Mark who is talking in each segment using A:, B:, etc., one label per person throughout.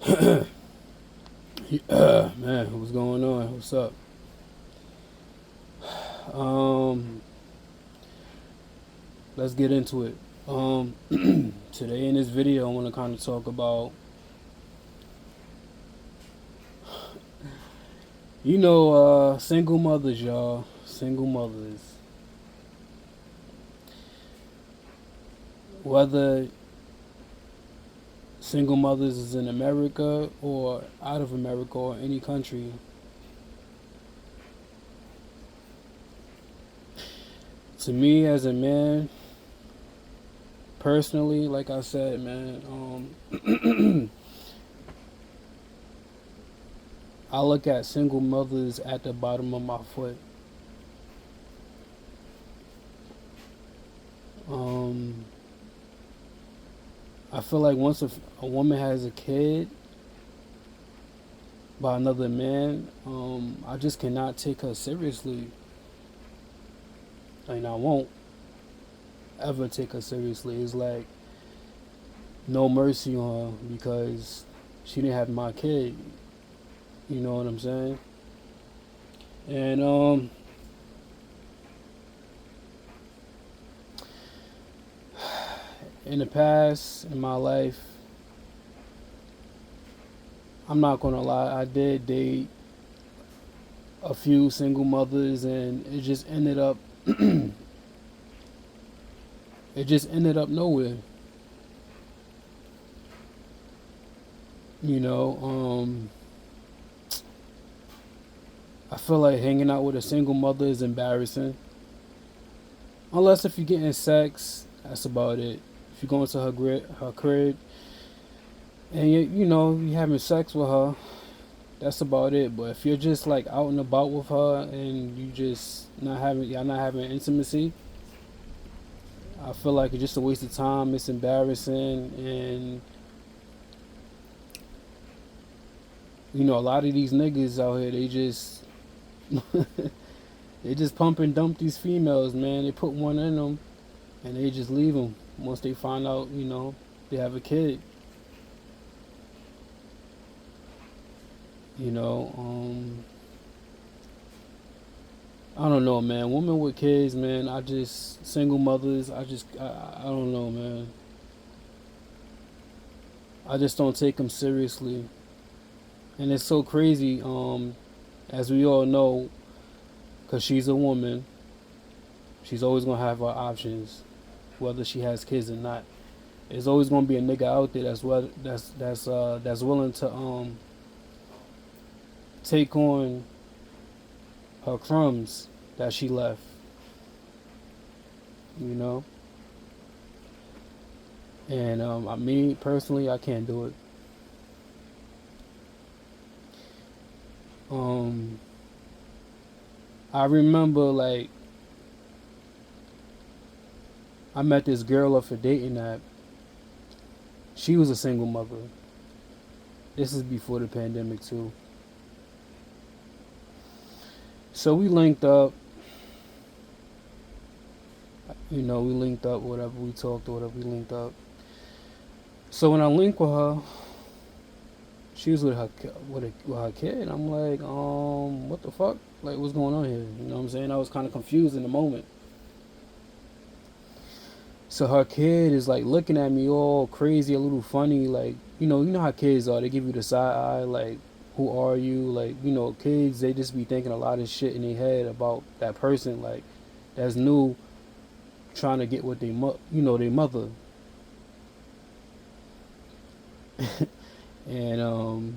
A: Man, what's going on? What's up? Um, let's get into it. Today in this video, I want to kind of talk about, single mothers, y'all. Single mothers. Whether single mothers is in America or out of America or any country, to me as a man, personally, like I said, man, I look at single mothers at the bottom of my foot. Um, I feel like once a woman has a kid by another man, I just cannot take her seriously. And I won't ever take her seriously. It's like no mercy on her because she didn't have my kid. You know what I'm saying? And in the past, in my life, I'm not gonna lie, I did date a few single mothers, and it just ended up nowhere. You know, I feel like hanging out with a single mother is embarrassing. Unless if you're getting sex, that's about it. If you go into her crib, and you having sex with her, that's about it. But if you're just like out and about with her and y'all not having intimacy, I feel like it's just a waste of time. It's embarrassing, and a lot of these niggas out here, they just pump and dump these females, man. They put one in them, and they just leave them once they find out, they have a kid. You know, I don't know, man. Women with kids, man. Single mothers. I don't know, man. I just don't take them seriously, and it's so crazy. As we all know, cause she's a woman, she's always gonna have her options, whether she has kids or not. There's always gonna be a nigga out there that's willing to take on her crumbs that she left. You know, and me personally, I can't do it. Um, I remember like I met this girl off a dating app. She was a single mother. This is before the pandemic too. So we linked up. We linked up, whatever we talked or whatever we linked up. So when I linked with her, she was with her kid. I'm like, what the fuck? Like, what's going on here? You know what I'm saying? I was kind of confused in the moment. So her kid is like looking at me all crazy, a little funny, like you know how kids are. They give you the side eye, like, who are you? Like, kids, they just be thinking a lot of shit in their head about that person, like that's new, trying to get what their mother. And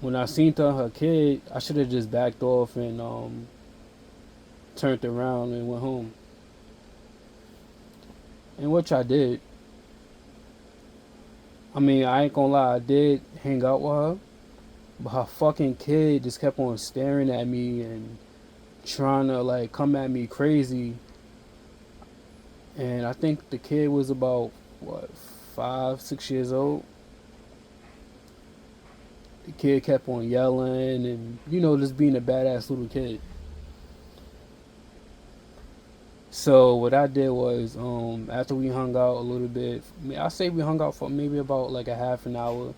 A: when I seen her kid, I should have just backed off and turned around and went home. And which I did. I mean, I ain't gonna lie, I did hang out with her, but her fucking kid just kept on staring at me and trying to like come at me crazy. And I think the kid was about what, 5, 6 years old. The kid kept on yelling and just being a badass little kid. So what I did was, after we hung out a little bit, I say we hung out for maybe about like a half an hour.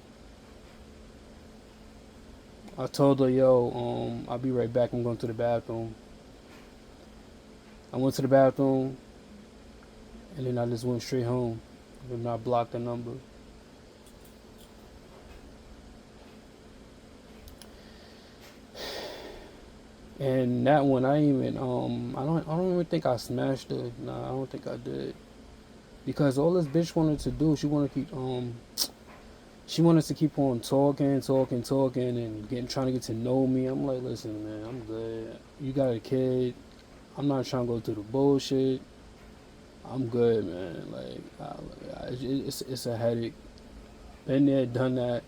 A: I told her, yo, I'll be right back. I'm going to the bathroom. I went to the bathroom, and then I just went straight home. And I blocked the number. And that one, I don't even think I smashed her. Nah, I don't think I did. Because all this bitch wanted to do, she wanted to keep on talking, and trying to get to know me. I'm like, listen, man, I'm good. You got a kid. I'm not trying to go through the bullshit. I'm good, man. Like, it's a headache. Been there, done that.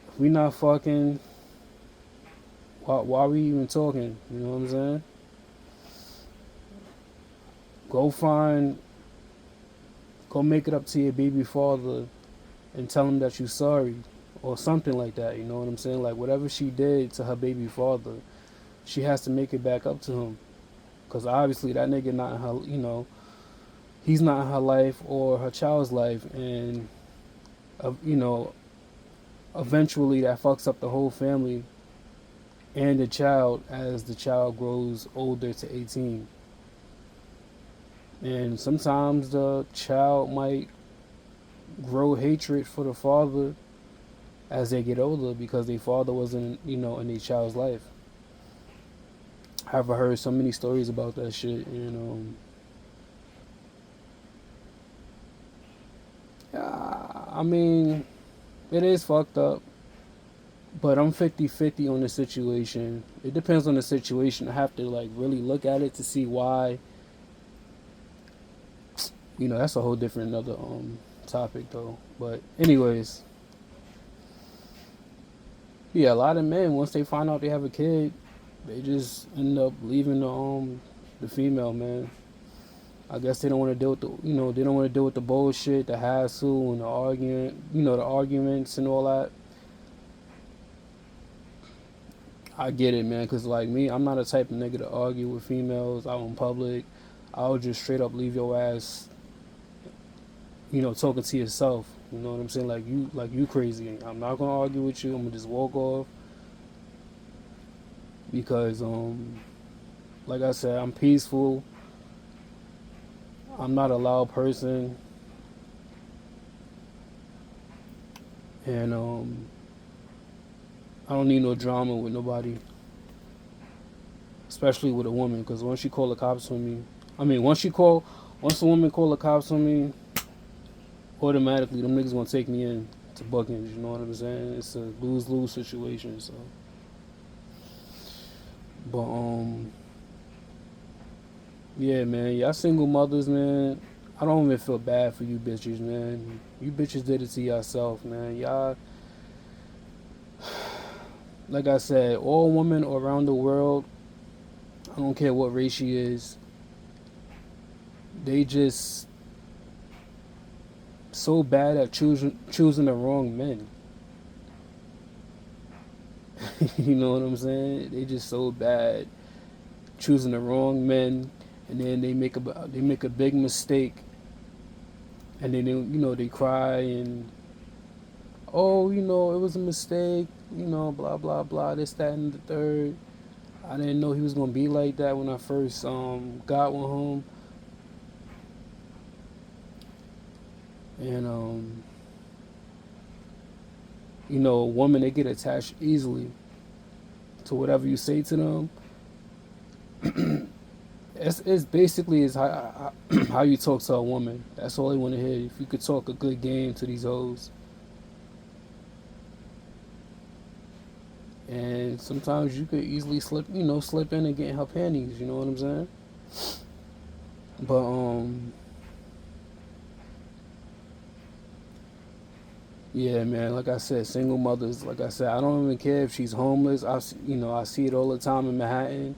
A: If we not fucking, why are we even talking? You know what I'm saying? Go find, go make it up to your baby father and tell him that you're sorry or something like that. You know what I'm saying? Like, whatever she did to her baby father, she has to make it back up to him. Because obviously that nigga not in her, he's not in her life or her child's life. And, you know, eventually that fucks up the whole family and the child as the child grows older to 18. And sometimes the child might grow hatred for the father as they get older because their father wasn't, in their child's life. I've heard so many stories about that shit, and I mean, it is fucked up, but I'm 50-50 on the situation. It depends on the situation. I have to like really look at it to see why. That's a whole different another topic though. But anyways, yeah, a lot of men once they find out they have a kid, they just end up leaving the female, man. I guess they don't want to deal with they don't want to deal with the bullshit, the hassle, and the argument, the arguments and all that. I get it, man, because like me, I'm not a type of nigga to argue with females out in public. I'll just straight up leave your ass, talking to yourself. You know what I'm saying? Like you crazy. I'm not gonna argue with you. I'm gonna just walk off because, like I said, I'm peaceful. I'm not a loud person, and I don't need no drama with nobody, especially with a woman. Because once she call the cops on me, once a woman call the cops on me, automatically them niggas gonna take me in to bookings. You know what I'm saying? It's a lose-lose situation. So, but yeah, man, y'all single mothers, man. I don't even feel bad for you bitches, man. You bitches did it to yourself, man. Y'all, like I said, all women around the world, I don't care what race she is, they just so bad at choosing the wrong men. You know what I'm saying? They just so bad choosing the wrong men, and then they make a big mistake, and then they cry and, oh, it was a mistake, blah blah blah, this, that, and the third. I didn't know he was gonna be like that when I first got with him, and women, they get attached easily to whatever you say to them. It's basically is how you talk to a woman. That's all they want to hear. If you could talk a good game to these hoes, and sometimes you could easily slip in and get in her panties. You know what I'm saying? But yeah, man. Like I said, single mothers. Like I said, I don't even care if she's homeless. I see it all the time in Manhattan,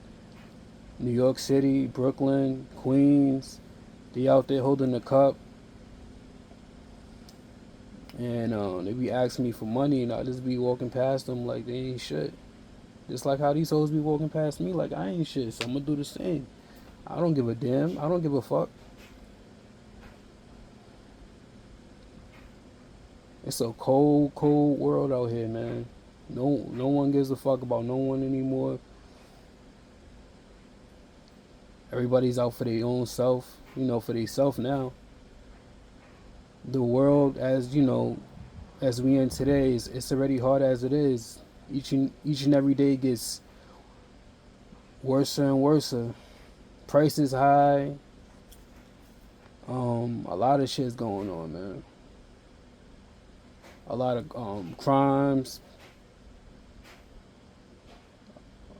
A: New York City, Brooklyn, Queens. They out there holding the cup, and they be asking me for money, and I just be walking past them like they ain't shit. Just like how these hoes be walking past me like I ain't shit. So I'm gonna do the same. I don't give a damn. I don't give a fuck. It's a cold, cold world out here, man. No one gives a fuck about no one anymore. Everybody's out for their own self, for their self now. The world, as as we in today, it's already hard as it is. Each and every day gets worse and worse. Prices high. A lot of shit's going on, man. A lot of crimes.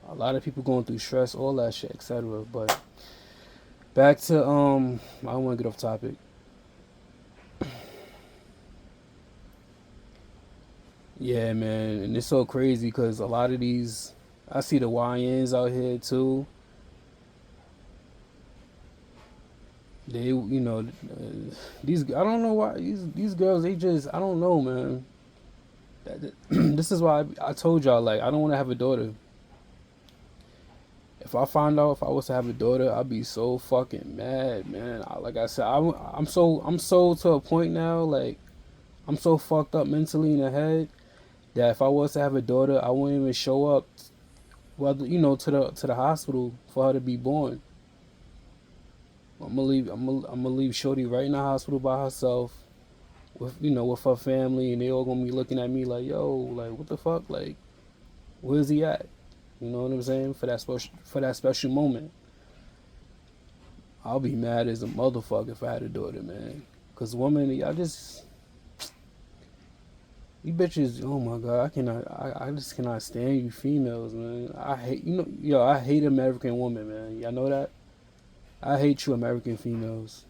A: A lot of people going through stress, all that shit, etc. But back to I don't want to get off topic. Yeah, man, and it's so crazy because a lot of these, I see the YNs out here too. They, these I don't know why these girls, they just, I don't know, man. This is why I told y'all, like, I don't want to have a daughter. If I find out if I was to have a daughter, I'd be so fucking mad, man. Like I said, I'm so to a point now, like I'm so fucked up mentally in the head that if I was to have a daughter, I wouldn't even show up, whether to the hospital for her to be born. I'm gonna leave Shorty right in the hospital by herself with her family, and they all gonna be looking at me like, yo, like what the fuck, like where's he at? You know what I'm saying? For that special moment, I'll be mad as a motherfucker if I had a daughter, man. Cause women, y'all just you bitches. Oh my god, I cannot. I just cannot stand you females, man. I hate yo. I hate American women, man. Y'all know that. I hate you, American females.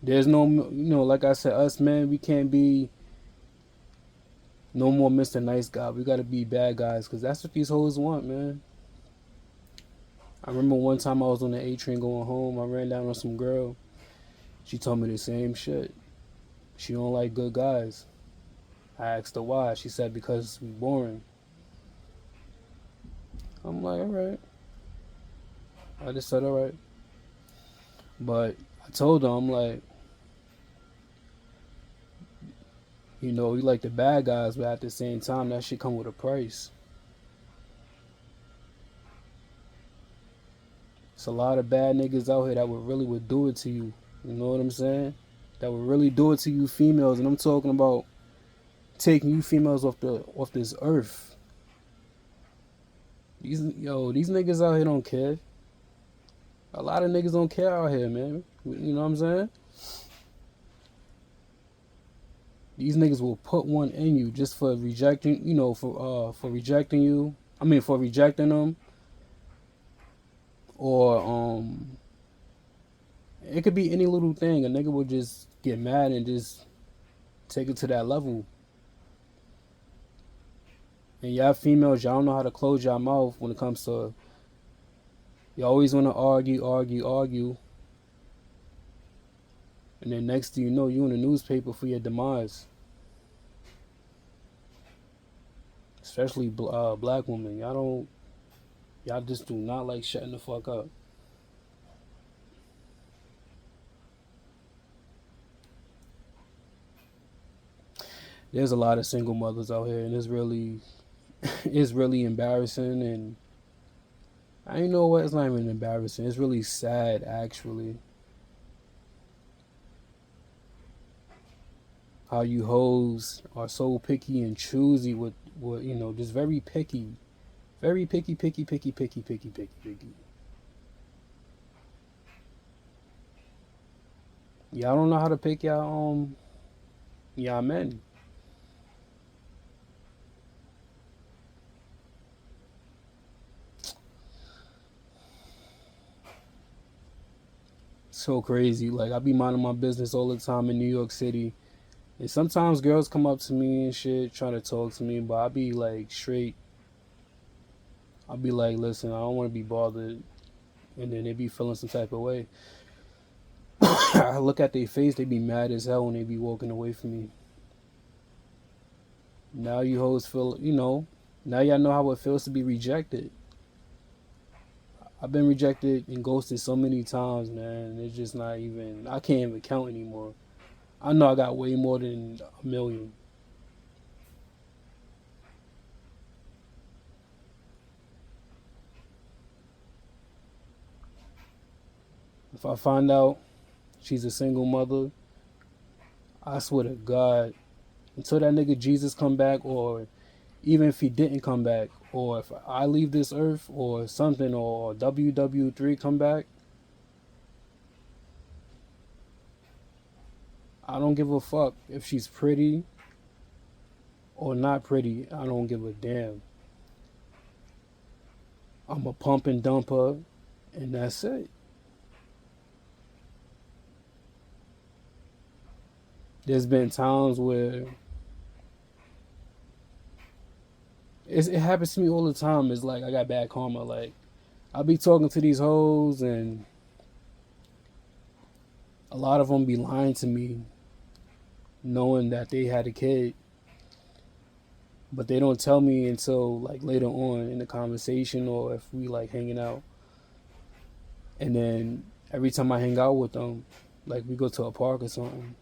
A: There's no, like I said, us men, we can't be no more Mr. Nice Guy. We gotta be bad guys, cause that's what these hoes want, man. I remember one time I was on the A train going home. I ran down on some girl. She told me the same shit. She don't like good guys. I asked her why. She said because we boring. I'm like, all right. I just said all right. But I told her, I'm like, we like the bad guys, but at the same time, that shit come with a price. It's a lot of bad niggas out here that would do it to you. You know what I'm saying? That would really do it to you females, and I'm talking about taking you females off this earth. These niggas out here don't care. A lot of niggas don't care out here, man. You know what I'm saying? These niggas will put one in you just for rejecting, for rejecting you. I mean, for rejecting them, or it could be any little thing. A nigga will just get mad and just take it to that level. And y'all females, y'all don't know how to close your mouth when it comes to. You always want to argue, argue, argue, and then next thing you know, you in the newspaper for your demise. Especially black women, y'all just do not like shutting the fuck up. There's a lot of single mothers out here, and it's really, it's really embarrassing. And I know what, it's not even embarrassing. It's really sad, actually. How you hoes are so picky and choosy with just very picky, very picky, picky, picky, picky, picky, picky, picky. Y'all don't know how to pick y'all men. So crazy. Like I be minding my business all the time in New York City, and sometimes girls come up to me and shit, trying to talk to me, but I be like straight. I be like, listen, I don't want to be bothered, and then they be feeling some type of way. I look at their face, they be mad as hell when they be walking away from me. Now you hoes feel, now y'all know how it feels to be rejected. I've been rejected and ghosted so many times, man. It's just not even. I can't even count anymore. I know I got way more than a million. If I find out she's a single mother, I swear to God, until that nigga Jesus come back, or even if he didn't come back, or if I leave this earth, or something, or WW3 come back, I don't give a fuck if she's pretty or not pretty. I don't give a damn. I'm a pump and dump her, and that's it. There's been times where it happens to me all the time. It's like I got bad karma. Like I be talking to these hoes, and a lot of them be lying to me, knowing that they had a kid, but they don't tell me until like later on in the conversation, or if we like hanging out. And then every time I hang out with them, like we go to a park or something,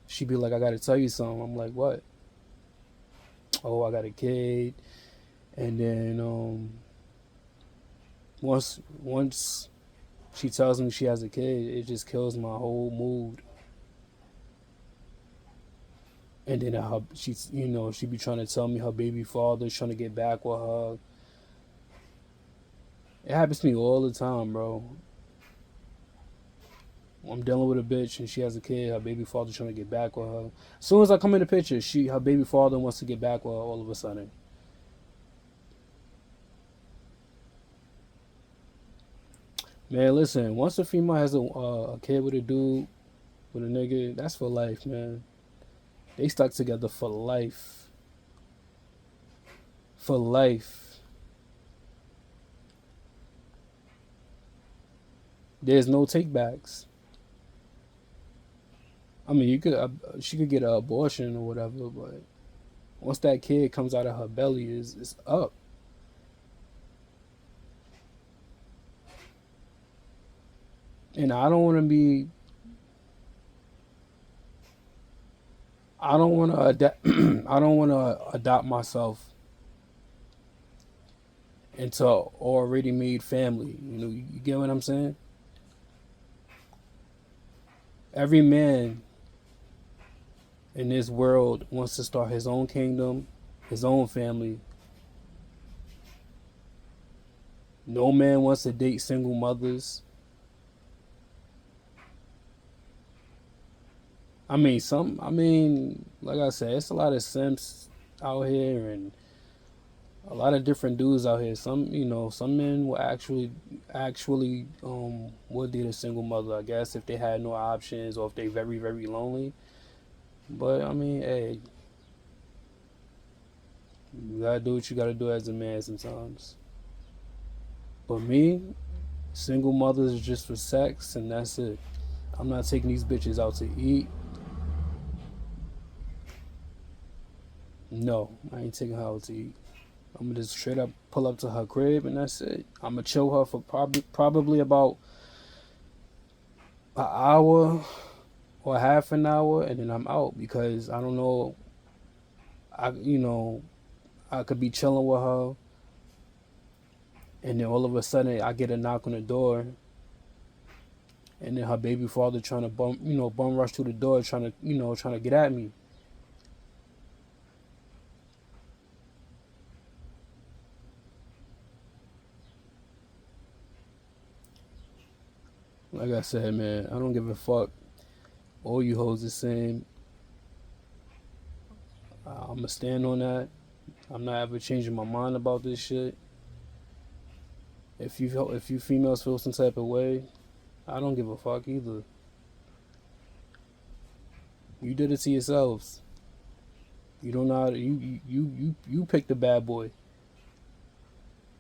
A: she be like, "I gotta tell you something." I'm like, "What?" "Oh, I got a kid." And then once she tells me she has a kid, it just kills my whole mood. And then she's, she be trying to tell me her baby father's trying to get back with her. It happens to me all the time, bro. I'm dealing with a bitch and she has a kid. Her baby father trying to get back with her. As soon as I come in the picture, her baby father wants to get back with her all of a sudden. Man, listen. Once a female has a kid with a dude, with a nigga, that's for life, man. They stuck together for life. For life. There's no takebacks. I mean, she could get an abortion or whatever, but once that kid comes out of her belly, is up. And I don't want to be. I don't want to adapt. I don't want to adopt myself into already made family. You get what I'm saying? Every man in this world wants to start his own kingdom, his own family. No man wants to date single mothers. Like I said, it's a lot of simps out here, and a lot of different dudes out here. Some men will actually would date a single mother, I guess, if they had no options or if they very, very lonely. But I mean, hey, you gotta do what you gotta do as a man sometimes. But me, single mothers is just for sex, and that's it. I'm not taking these bitches out to eat. No, I ain't taking her out to eat. I'm gonna just straight up pull up to her crib, and that's it. I'm gonna chill her for probably about an hour or half an hour, and then I'm out because I don't know. I could be chilling with her, and then all of a sudden I get a knock on the door, and then her baby father trying to bum rush through the door, trying to get at me. Like I said, man, I don't give a fuck. All you hoes the same. I'ma stand on that. I'm not ever changing my mind about this shit. If you females feel some type of way, I don't give a fuck either. You did it to yourselves. You don't know how to, you picked a bad boy.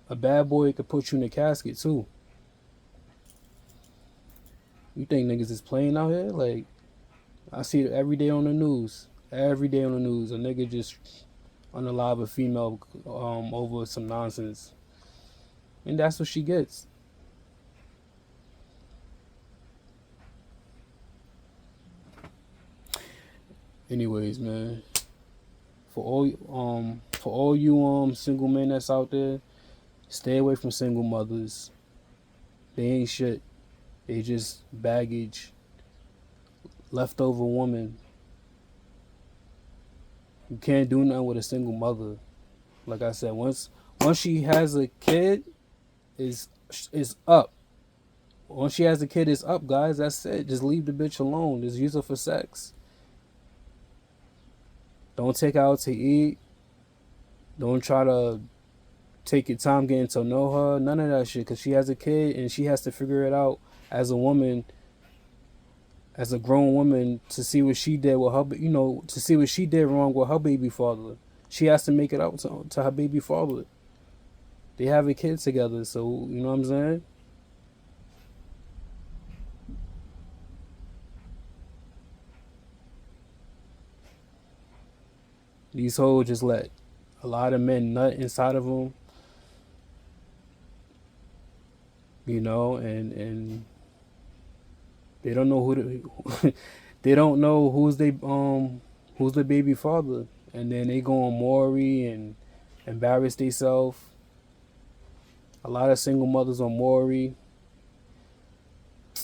A: A bad boy could put you in a casket too. You think niggas is playing out here? Like I see it every day on the news. Every day on the news, a nigga just unalive a female over some nonsense. And that's what she gets. Anyways, man, for all you single men that's out there, stay away from single mothers. They ain't shit. They just baggage, leftover woman. You can't do nothing with a single mother. Like I said, once she has a kid, is up. Once she has a kid, it's up, guys. That's it. Just leave the bitch alone. Just use her for sex. Don't take her out to eat. Don't try to take your time getting to know her. None of that shit. Because she has a kid and she has to figure it out as a woman, as a grown woman, to see what she did with her, to see what she did wrong with her baby father. She has to make it out to her baby father. They have a kid together, so you know what I'm saying? These hoes just let a lot of men nut inside of them, and they don't know they don't know who's the baby father, and then they go on Maury and embarrass themselves. A lot of single mothers on Maury.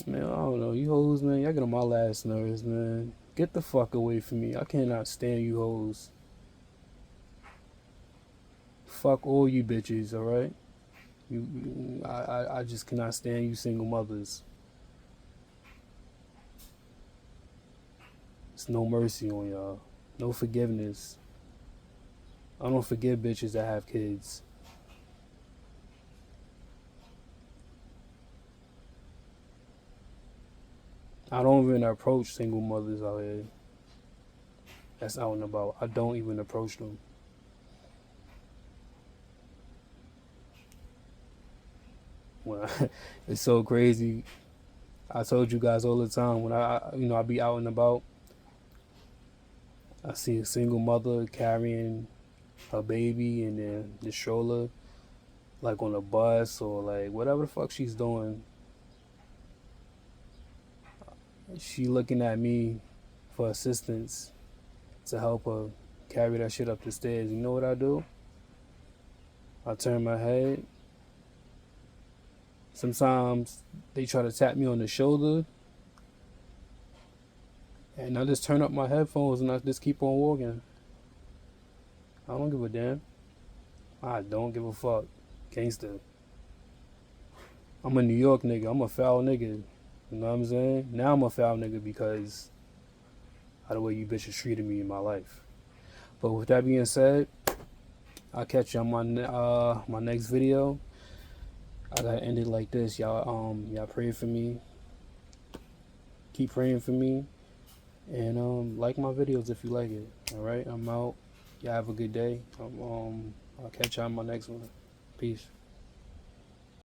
A: Man, I don't know. You hoes, man, y'all get on my last nerves, man. Get the fuck away from me. I cannot stand you hoes. Fuck all you bitches, alright? I just cannot stand you single mothers. There's no mercy on y'all. No forgiveness. I don't forgive bitches that have kids. I don't even approach single mothers out here. That's out and about. I don't even approach them. When it's so crazy. I told you guys all the time when I be out and about. I see a single mother carrying her baby and then the stroller, like on a bus or like whatever the fuck she's doing. She looking at me for assistance to help her carry that shit up the stairs. You know what I do? I turn my head. Sometimes they try to tap me on the shoulder, and I just turn up my headphones and I just keep on walking. I don't give a damn. I don't give a fuck. Gangster. I'm a New York nigga. I'm a foul nigga. You know what I'm saying? Now I'm a foul nigga because of the way you bitches treated me in my life. But with that being said, I'll catch you on my next video. I gotta end it like this. Y'all pray for me. Keep praying for me. And like my videos if you like it. Alright, I'm out. Y'all have a good day. I'll catch y'all on my next one. Peace.